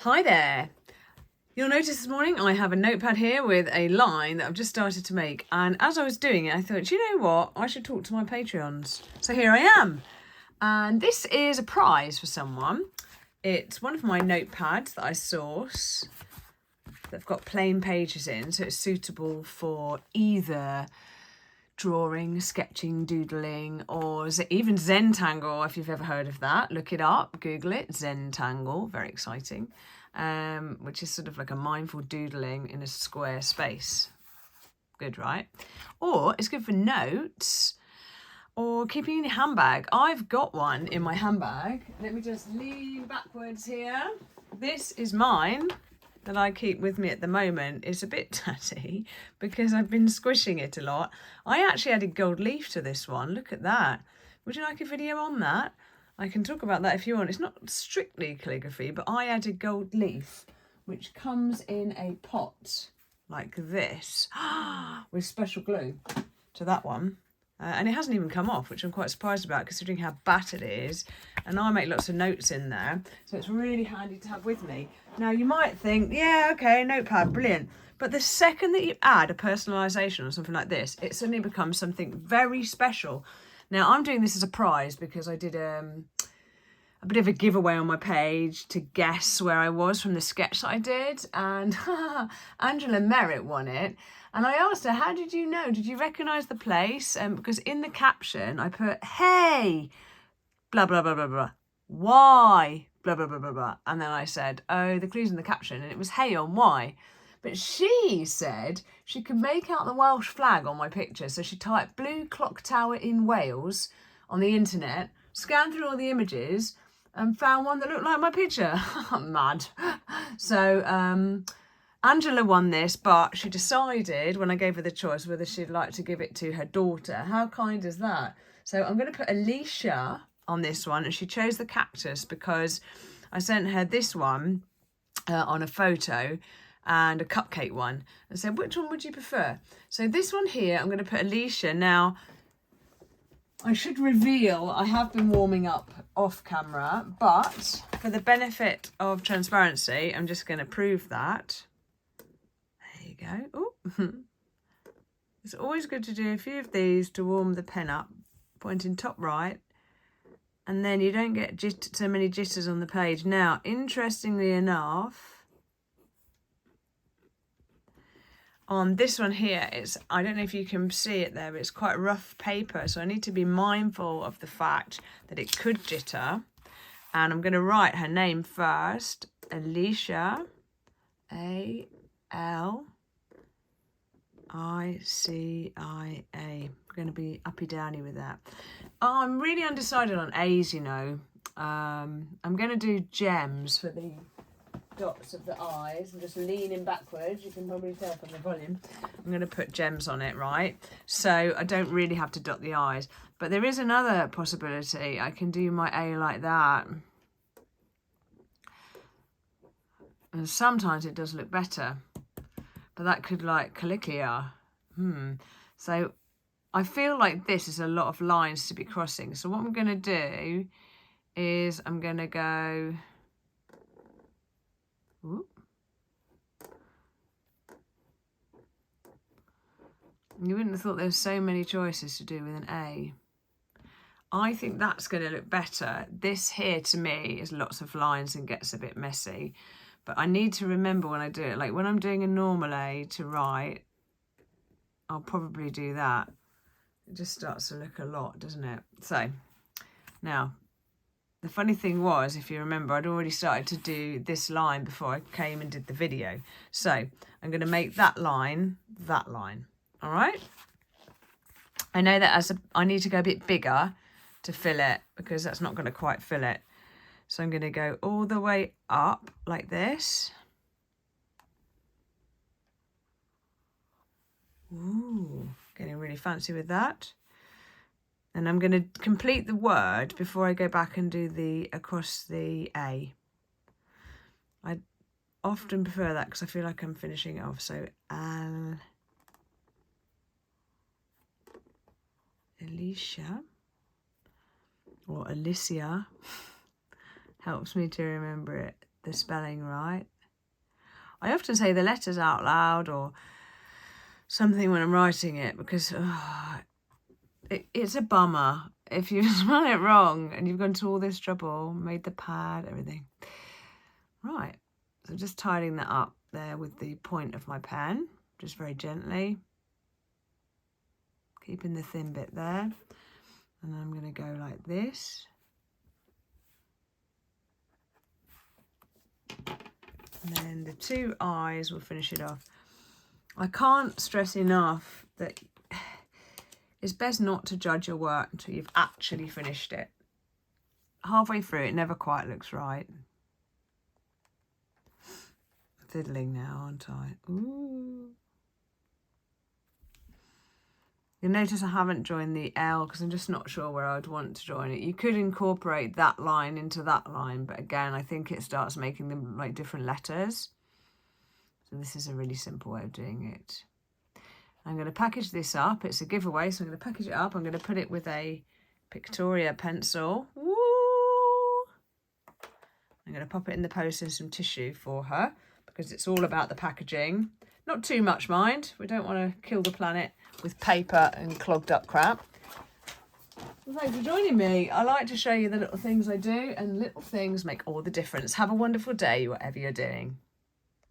Hi there. You'll notice this morning I have a notepad here with a line that I've just started to make, and as I was doing it I thought, you know what, I should talk to my Patreons. So here I am, and this is a prize for someone. It's one of my notepads that I source that've got plain pages in, so it's suitable for either drawing, sketching, doodling, or even Zentangle, if you've ever heard of that. Look it up, Google it, Zentangle, very exciting, which is sort of like a mindful doodling in a square space. Good, right? Or it's good for notes or keeping in your handbag. I've got one in my handbag. Let me just lean backwards here. This is mine that I keep with me at the moment. It's a bit tatty because I've been squishing it a lot. I actually added gold leaf to this one. Look at that. Would you like a video on that? I can talk about that if you want. It's not strictly calligraphy, but I added gold leaf, which comes in a pot like this with special glue to that one. And it hasn't even come off, which I'm quite surprised about considering how battered it is. And I make lots of notes in there, so it's really handy to have with me. Now, you might think, yeah, okay, notepad, brilliant. But the second that you add a personalisation or something like this, it suddenly becomes something very special. Now, I'm doing this as a prize because I did a bit of a giveaway on my page to guess where I was from the sketch that I did. And Angela Merritt won it. And I asked her, how did you know? Did you recognise the place? Because in the caption, I put, hey, blah, blah, blah, blah, blah. Why, blah, blah, blah, blah, blah. And then I said, oh, the clue's in the caption. And it was hey on why. But she said she could make out the Welsh flag on my picture. So she typed blue clock tower in Wales on the internet, scanned through all the images, and found one that looked like my picture. I'm mad. So Angela won this, but she decided when I gave her the choice whether she'd like to give it to her daughter. How kind is that? So I'm going to put Alicia on this one, and she chose the cactus because I sent her this one on a photo and a cupcake one and said, which one would you prefer? So this one here, I'm going to put Alicia. Now, I should reveal I have been warming up off camera, but for the benefit of transparency, I'm just going to prove that. There you go. Oh, it's always good to do a few of these to warm the pen up, pointing top right, and then you don't get so many jitters on the page. Now, interestingly enough, on this one here, I don't know if you can see it there, but it's quite rough paper, so I need to be mindful of the fact that it could jitter. And I'm going to write her name first, Alicia, A-L-I-C-I-A. I'm going to be uppy downy with that. Oh, I'm really undecided on A's, you know. I'm going to do gems for the dots of the eyes. I'm just leaning backwards. You can probably tell from the volume. I'm going to put gems on it, right? So I don't really have to dot the eyes. But there is another possibility. I can do my A like that. And sometimes it does look better. But that could like Caligula. So I feel like this is a lot of lines to be crossing. So what I'm going to do is I'm going to go... Ooh. You wouldn't have thought there were so many choices to do with an A. I think that's going to look better. This here to me is lots of lines and gets a bit messy. But I need to remember when I do it, like when I'm doing a normal A to write, I'll probably do that. It just starts to look a lot, doesn't it? So now, the funny thing was, if you remember, I'd already started to do this line before I came and did the video. So I'm going to make that line. All right? I know that I need to go a bit bigger to fill it because that's not going to quite fill it. So I'm going to go all the way up like this. Ooh, getting really fancy with that. And I'm going to complete the word before I go back and do the across the A. I often prefer that because I feel like I'm finishing it off. So Alicia or Alicia helps me to remember it. the spelling right. I often say the letters out loud or something when I'm writing it because it's a bummer if you spell it wrong and you've gone to all this trouble, made the pad, everything. Right, so just tidying that up there with the point of my pen, just very gently. Keeping the thin bit there. And I'm going to go like this. And then the two eyes will finish it off. I can't stress enough that it's best not to judge your work until you've actually finished it. Halfway through, it never quite looks right. Fiddling now, aren't I? Ooh. You'll notice I haven't joined the L because I'm just not sure where I'd want to join it. You could incorporate that line into that line, but again, I think it starts making them like different letters. So this is a really simple way of doing it. I'm going to package this up. It's a giveaway, so I'm going to package it up. I'm going to put it with a Pictoria pencil. Woo! I'm going to pop it in the post in some tissue for her because it's all about the packaging. Not too much, mind. We don't want to kill the planet with paper and clogged up crap. Well, thanks for joining me. I like to show you the little things I do, and little things make all the difference. Have a wonderful day, whatever you're doing.